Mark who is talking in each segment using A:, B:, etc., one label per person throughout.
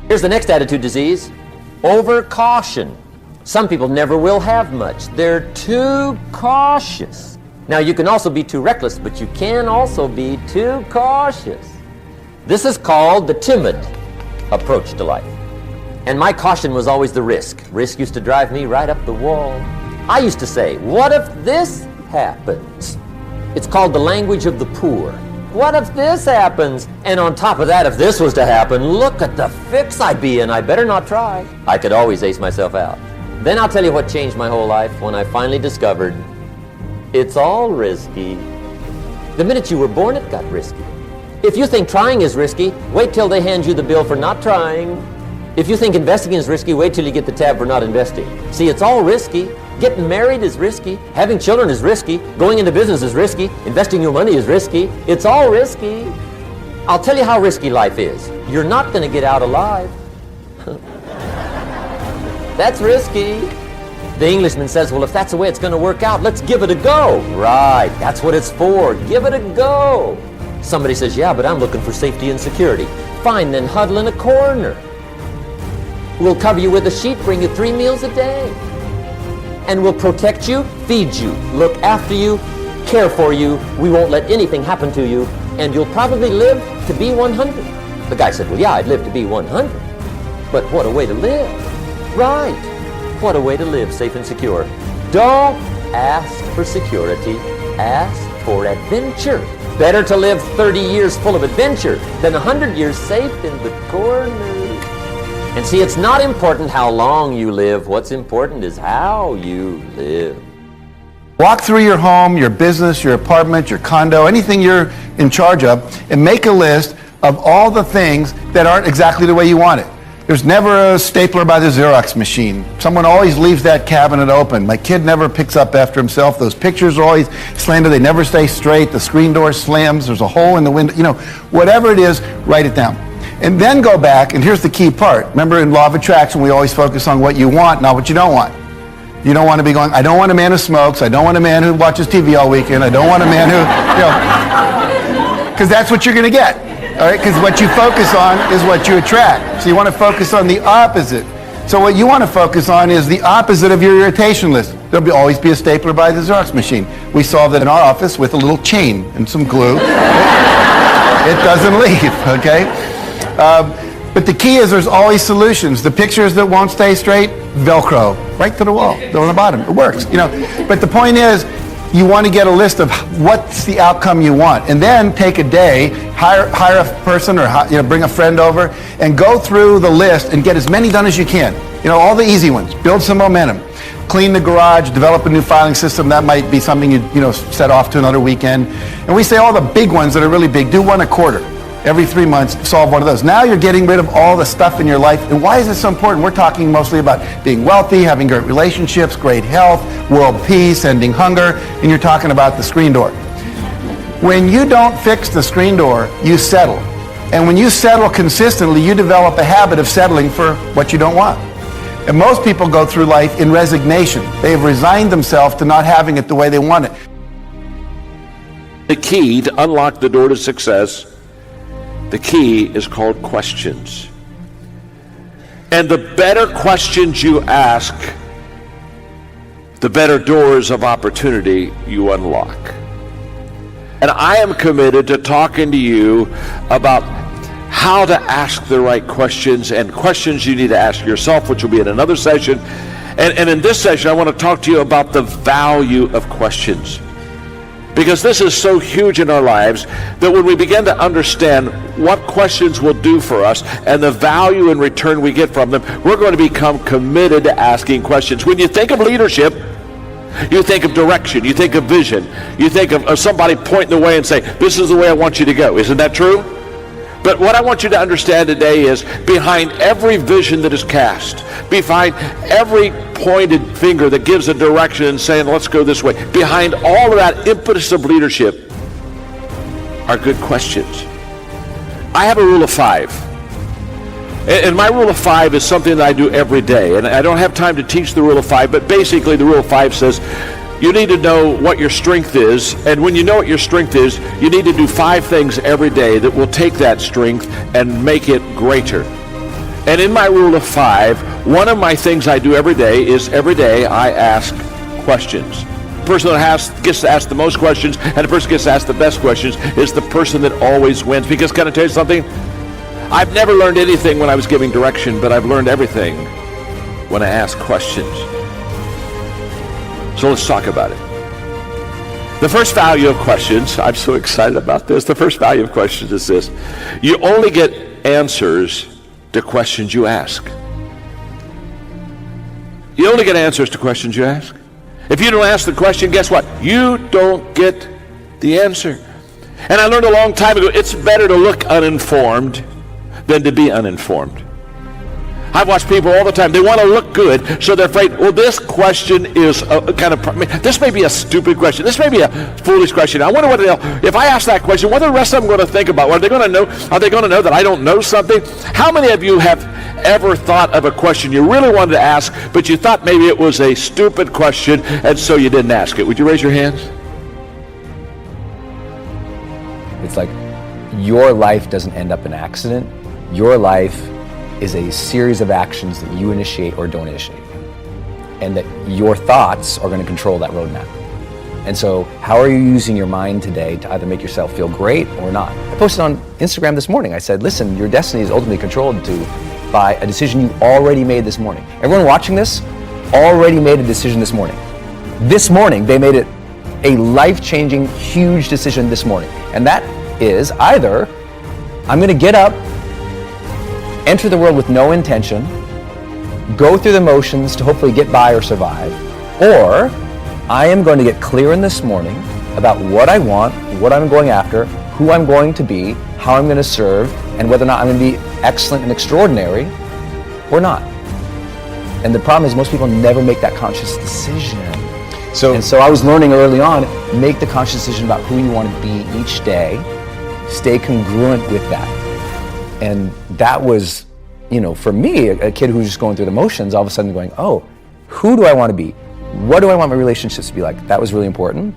A: Here's the next attitude disease, overcaution. Some people never will have much. They're too cautious. Now, you can also be too reckless, but you can also be too cautious. This is called the timid approach to life. And my caution was always the risk. Risk used to drive me right up the wall. I used to say, what if this happens? It's called the language of the poor. What if this happens? And on top of that, if this was to happen, look at the fix I'd be in. I better not try. I could always ace myself out. Then I'll tell you what changed my whole life when I finally discovered it's all risky. The minute you were born, it got risky. If you think trying is risky, wait till they hand you the bill for not trying. If you think investing is risky, wait till you get the tab for not investing. See, it's all risky. Getting married is risky. Having children is risky. Going into business is risky. Investing your money is risky. It's all risky. I'll tell you how risky life is. You're not going to get out alive. That's risky. The Englishman says, well, if that's the way it's going to work out, let's give it a go. Right, that's what it's for. Give it a go. Somebody says, yeah, but I'm looking for safety and security. Fine, then huddle in a corner. We'll cover you with a sheet, bring you 3 meals a day. And we'll protect you, feed you, look after you, care for you. We won't let anything happen to you. And you'll probably live to be 100. The guy said, well, yeah, I'd live to be 100. But what a way to live. Right. What a way to live, safe and secure. Don't ask for security. Ask for adventure. Better to live 30 years full of adventure than 100 years safe in the corner. And see, it's not important how long you live. What's important is how you live.
B: Walk through your home, your business, your apartment, your condo, anything you're in charge of, and make a list of all the things that aren't exactly the way you want it. There's never a stapler by the Xerox machine. Someone always leaves that cabinet open. My kid never picks up after himself. Those pictures are always slanted. They never stay straight. The screen door slams. There's a hole in the window. You know, whatever it is, write it down. And then go back, and here's the key part. Remember, in law of attraction, we always focus on what you want, not what you don't want. You don't want to be going, I don't want a man who smokes. I don't want a man who watches TV all weekend. I don't want a man who, you know, because that's what you're going to get. All right, because what you focus on is what you attract. So you want to focus on the opposite. So what you want to focus on is the opposite of your irritation list. There'll always be a stapler by the Xerox machine. We solved it in our office with a little chain and some glue. It doesn't leave, okay? But the key is there's always solutions. The pictures that won't stay straight, Velcro, right to the wall, on the bottom. It works, you know. But the point is, you want to get a list of what's the outcome you want, and then take a day, hire a person, or bring a friend over, and go through the list and get as many done as you can. You know, all the easy ones. Build some momentum. Clean the garage. Develop a new filing system. That might be something you set off to another weekend. And we say all the big ones that are really big. Do one a quarter. Every 3 months, solve one of those. Now you're getting rid of all the stuff in your life. And why is this so important? We're talking mostly about being wealthy, having great relationships, great health, world peace, ending hunger, and you're talking about the screen door. When you don't fix the screen door, you settle. And when you settle consistently, you develop a habit of settling for what you don't want. And most people go through life in resignation. They've resigned themselves to not having it the way they want it.
C: The key to unlock the door to success, the key is called questions. And the better questions you ask, the better doors of opportunity you unlock. And I am committed to talking to you about how to ask the right questions and questions you need to ask yourself, which will be in another session. And in this session, I want to talk to you about the value of questions. Because this is so huge in our lives that when we begin to understand what questions will do for us and the value in return we get from them, we're going to become committed to asking questions. When you think of leadership, you think of direction, you think of vision, you think of somebody pointing the way and say, this is the way I want you to go. Isn't that true? But what I want you to understand today is behind every vision that is cast, behind every pointed finger that gives a direction and saying, let's go this way, behind all of that impetus of leadership are good questions. I have a rule of 5. And my rule of 5 is something that I do every day. And I don't have time to teach the rule of 5, but basically the rule of 5 says you need to know what your strength is. And when you know what your strength is, you need to do 5 things every day that will take that strength and make it greater. And in my rule of 5, one of my things I do every day is every day I ask questions. The person that gets to ask the most questions and the person that gets to ask the best questions is the person that always wins. Because can I tell you something? I've never learned anything when I was giving direction, but I've learned everything when I ask questions. So let's talk about it. The first value of questions, I'm so excited about this. The first value of questions is this. You only get answers to questions you ask. You only get answers to questions you ask. If you don't ask the question, guess what? You don't get the answer. And I learned a long time ago, it's better to look uninformed than to be uninformed. I've watched people all the time. They want to look good, so they're afraid, well, this question is this may be a stupid question. This may be a foolish question. I wonder if I ask that question, what are the rest of them going to think about? Are they going to know that I don't know something? How many of you have ever thought of a question you really wanted to ask, but you thought maybe it was a stupid question, and so you didn't ask it? Would you raise your hands?
D: It's like your life doesn't end up in an accident. Your life is a series of actions that you initiate or don't initiate. And that your thoughts are going to control that roadmap. And so how are you using your mind today to either make yourself feel great or not? I posted on Instagram this morning. I said, listen, your destiny is ultimately controlled by a decision you already made this morning. Everyone watching this already made a decision this morning. This morning, they made it a life-changing, huge decision this morning. And that is either I'm going to get up, enter the world with no intention, go through the motions to hopefully get by or survive, or I am going to get clear in this morning about what I want, what I'm going after, who I'm going to be, how I'm going to serve, and whether or not I'm going to be excellent and extraordinary or not. And the problem is most people never make that conscious decision. So I was learning early on, make the conscious decision about who you want to be each day, stay congruent with that. And that was, for me, a kid who's just going through the motions, all of a sudden going, oh, who do I want to be? What do I want my relationships to be like? That was really important.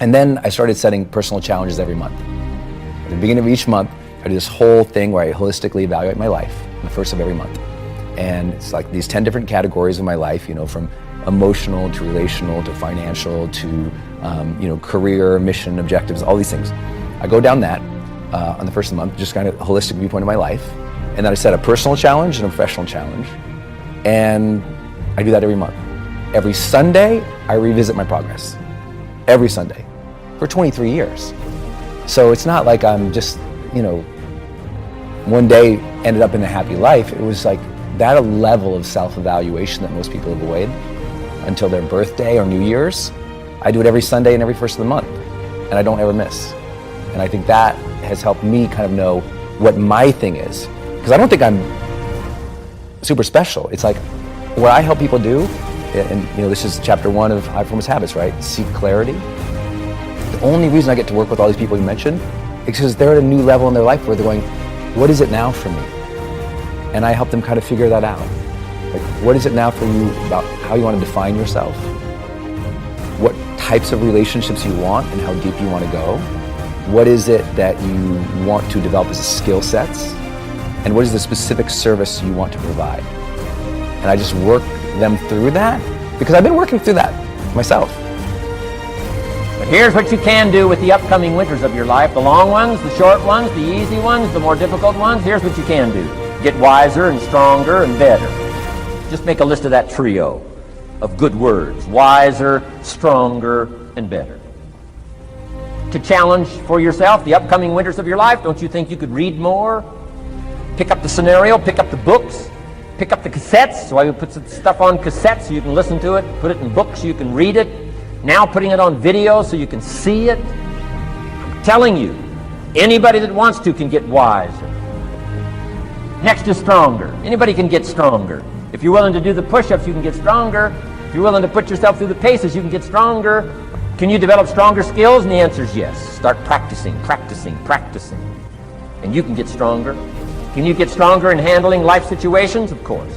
D: And then I started setting personal challenges every month. At the beginning of each month, I do this whole thing where I holistically evaluate my life on the first of every month. And it's like these 10 different categories of my life, from emotional to relational to financial to, career, mission, objectives, all these things. I go down that on the first of the month, just kind of a holistic viewpoint of my life. And then I set a personal challenge and a professional challenge. And I do that every month. Every Sunday, I revisit my progress. Every Sunday. For 23 years. So it's not like I'm just, one day ended up in a happy life. It was like that a level of self-evaluation that most people avoid until their birthday or New Year's. I do it every Sunday and every first of the month. And I don't ever miss. And I think that has helped me kind of know what my thing is. Because I don't think I'm super special. It's like what I help people do, and this is chapter 1 of High Performance Habits, right? Seek clarity. The only reason I get to work with all these people you mentioned is because they're at a new level in their life where they're going, what is it now for me? And I help them kind of figure that out. Like, what is it now for you about how you want to define yourself? What types of relationships you want and how deep you want to go? What is it that you want to develop as skill sets? And what is the specific service you want to provide? And I just work them through that because I've been working through that myself.
A: But here's what you can do with the upcoming winters of your life. The long ones, the short ones, the easy ones, the more difficult ones. Here's what you can do. Get wiser and stronger and better. Just make a list of that trio of good words. Wiser, stronger, and better. To challenge for yourself the upcoming winters of your life, don't you think you could read more? Pick up the scenario, pick up the books, pick up the cassettes. So I would put some stuff on cassettes so you can listen to it, put it in books so you can read it. Now putting it on video so you can see it. I'm telling you, anybody that wants to can get wiser. Next is stronger. Anybody can get stronger. If you're willing to do the push-ups, you can get stronger. If you're willing to put yourself through the paces, you can get stronger. Can you develop stronger skills? And the answer is yes. Start practicing, practicing, practicing. And you can get stronger. Can you get stronger in handling life situations? Of course.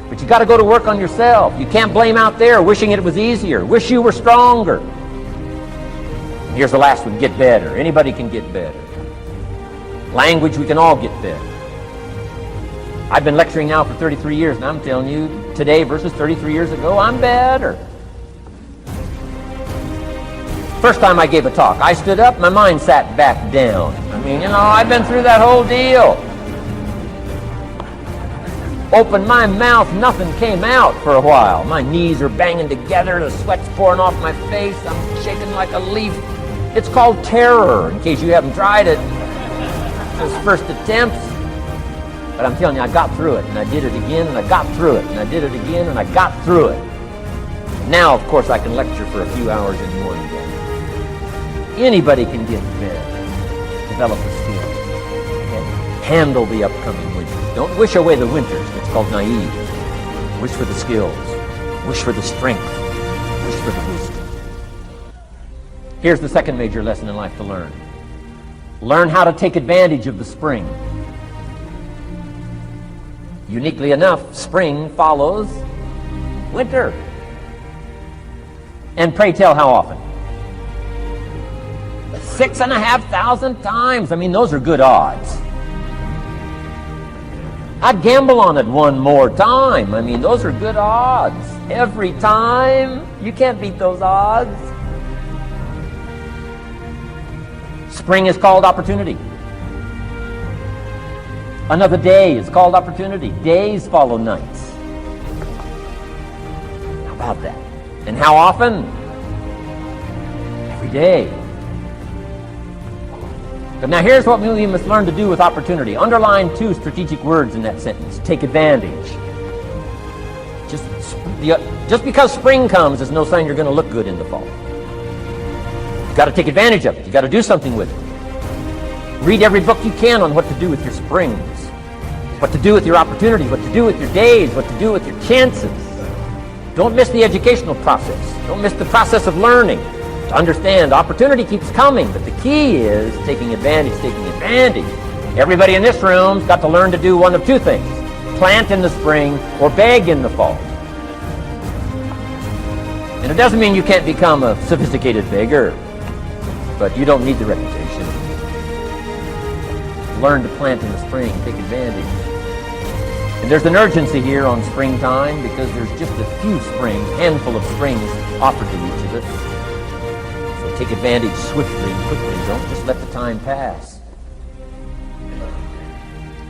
A: But you got to go to work on yourself. You can't blame out there wishing it was easier. Wish you were stronger. And here's the last one, get better. Anybody can get better. Language, we can all get better. I've been lecturing now for 33 years, and I'm telling you, today versus 33 years ago, I'm better. First time I gave a talk, I stood up, my mind sat back down. I mean, I've been through that whole deal. Opened my mouth, nothing came out for a while. My knees are banging together, the sweat's pouring off my face, I'm shaking like a leaf. It's called terror, in case you haven't tried it. Those first attempts. But I'm telling you, I got through it, and I did it again, and I got through it, and I did it again, and I got through it. Now, of course, I can lecture for a few hours in one day. Anybody can get better, develop a skill, and handle the upcoming winters. Don't wish away the winters. It's called naive. Wish for the skills. Wish for the strength. Wish for the wisdom. Here's the second major lesson in life to learn. Learn how to take advantage of the spring. Uniquely enough, spring follows winter. And pray tell how often? 6,500 times. I mean, those are good odds. I'd gamble on it one more time. I mean, those are good odds. Every time. You can't beat those odds. Spring is called opportunity. Another day is called opportunity. Days follow nights. How about that? And how often? Every day. But now here's what we must learn to do with opportunity. Underline two strategic words in that sentence. Take advantage. Just because spring comes is no sign you're going to look good in the fall. You've got to take advantage of it. You've got to do something with it. Read every book you can on what to do with your springs. What to do with your opportunities. What to do with your days. What to do with your chances. Don't miss the educational process. Don't miss the process of learning. To understand, opportunity keeps coming, but the key is taking advantage, taking advantage. Everybody in this room's got to learn to do one of two things. Plant in the spring or beg in the fall. And it doesn't mean you can't become a sophisticated beggar, but you don't need the reputation. Learn to plant in the spring, take advantage. And there's an urgency here on springtime because there's just a few springs, handful of springs offered to each of us. Take advantage swiftly and quickly. Don't just let the time pass.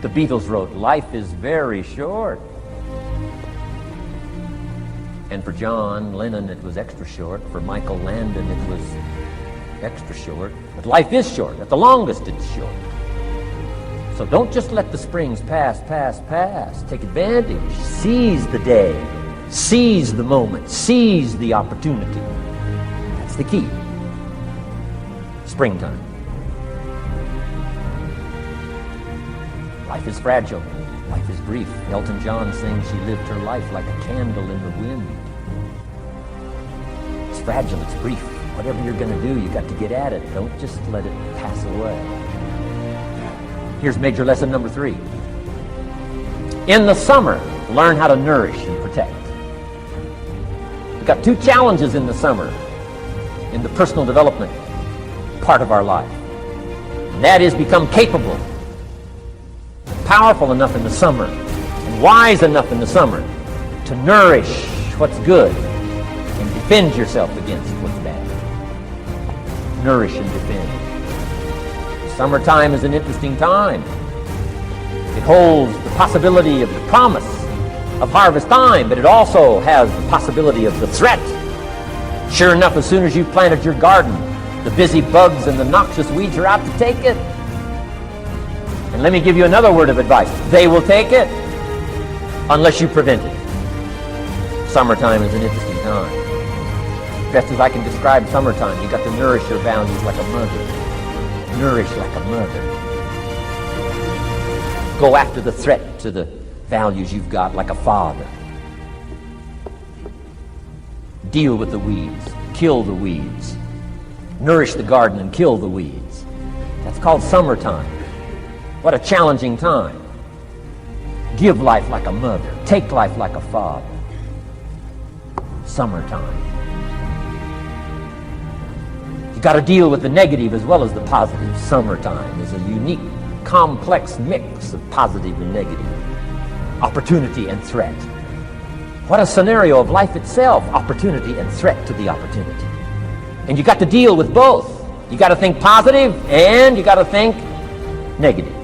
A: The Beatles wrote, life is very short. And for John Lennon, it was extra short. For Michael Landon, it was extra short. But life is short. At the longest, it's short. So don't just let the springs pass. Take advantage. Seize the day. Seize the moment. Seize the opportunity. That's the key. Springtime. Life is fragile. Life is brief. Elton John sings she lived her life like a candle in the wind. It's fragile. It's brief. Whatever you're going to do, you got to get at it. Don't just let it pass away. Here's major lesson number 3. In the summer, learn how to nourish and protect. We've got 2 challenges in the summer in the personal development part of our life. And that is become capable, powerful enough in the summer, and wise enough in the summer to nourish what's good and Defend yourself against what's bad. Nourish and defend. Summertime is an interesting time. It holds the possibility of the promise of harvest time, but it also has the possibility of the threat. Sure enough, as soon as you've planted your garden, the busy bugs and the noxious weeds are out to take it. And let me give you another word of advice. They will take it unless you prevent it. Summertime is an interesting time. Best as I can describe summertime, you got to nourish your values like a mother. Nourish like a mother. Go after the threat to the values you've got like a father. Deal with the weeds. Kill the weeds. Nourish the garden and kill the weeds. That's called summertime. What a challenging time. Give life like a mother. Take life like a father. Summertime. You got to deal with the negative as well as the positive. Summertime is a unique, complex mix of positive and negative. Opportunity and threat. What a scenario of life itself. Opportunity and threat to the opportunity. And you got to deal with both. You got to think positive and you got to think negative.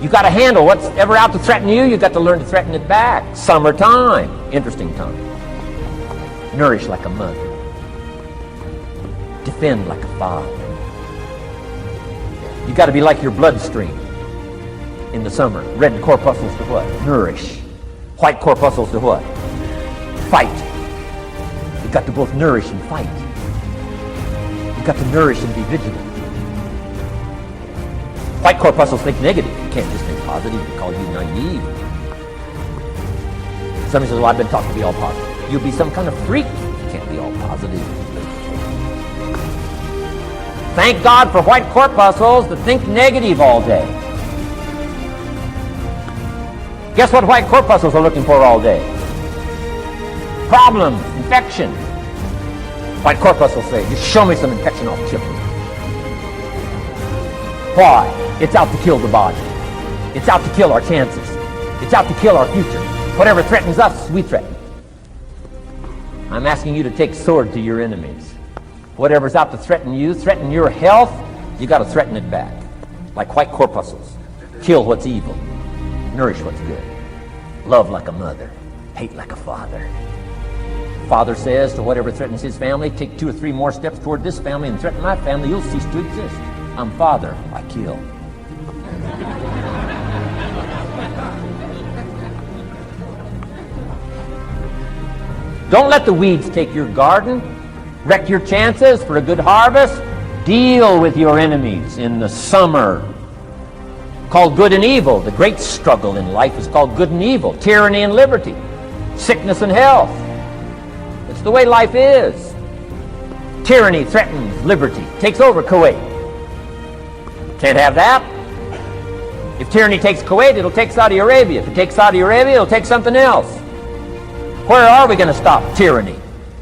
A: You got to handle what's ever out to threaten you. You got to learn to threaten it back. Summertime. Interesting time. Nourish like a mother. Defend like a father. You got to be like your bloodstream in the summer. Red corpuscles to what? Nourish. White corpuscles to what? Fight. You got to both nourish and fight. You got to nourish and be vigilant. White corpuscles think negative. You can't just think positive. They call you naive. Somebody says, well, I've been taught to be all positive. You'll be some kind of freak. You can't be all positive. Thank God for white corpuscles that think negative all day. Guess what white corpuscles are looking for all day? Problems, infection. White corpuscles say, just show me some infection, I'll kill you. Why? It's out to kill the body. It's out to kill our chances. It's out to kill our future. Whatever threatens us, we threaten. I'm asking you to take sword to your enemies. Whatever's out to threaten you, threaten your health, you got to threaten it back. Like white corpuscles. Kill what's evil. Nourish what's good. Love like a mother. Hate like a father. Father says to whatever threatens his family, take 2 or 3 more steps toward this family and threaten my family, you'll cease to exist. I'm father, I kill. Don't let the weeds take your garden. Wreck your chances for a good harvest. Deal with your enemies in the summer. Called good and evil. The great struggle in life is called good and evil. Tyranny and liberty. Sickness and health. It's the way life is. Tyranny threatens liberty. Takes over Kuwait. Can't have that. If tyranny takes Kuwait, it'll take Saudi Arabia. If it takes Saudi Arabia, it'll take something else. Where are we going to stop tyranny?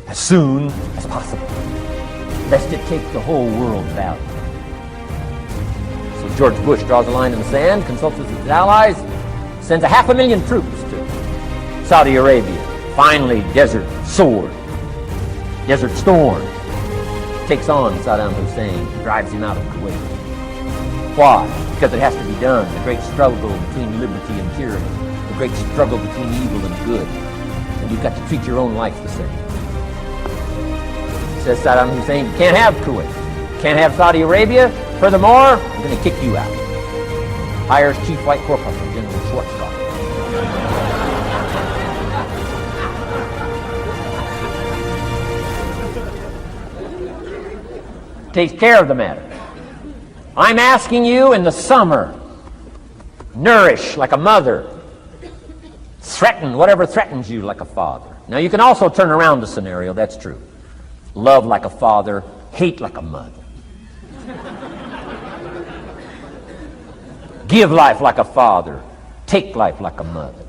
A: As soon as possible, lest it take the whole world's value. So George Bush draws a line in the sand, consults with his allies, sends 500,000 troops to Saudi Arabia. Finally, Desert Sword, Desert Storm, takes on Saddam Hussein, drives him out of Kuwait. Why? Because it has to be done. The great struggle between liberty and tyranny, the great struggle between evil and good. And you've got to treat your own life the same. Says Saddam Hussein, you can't have Kuwait, can't have Saudi Arabia. Furthermore, I'm going to kick you out. Hires Chief White Corpuscle, General Schwarzkopf. Takes care of the matter. I'm asking you in the summer, nourish like a mother. Threaten whatever threatens you like a father. Now you can also turn around the scenario, that's true. Love like a father, hate like a mother. Give life like a father, take life like a mother.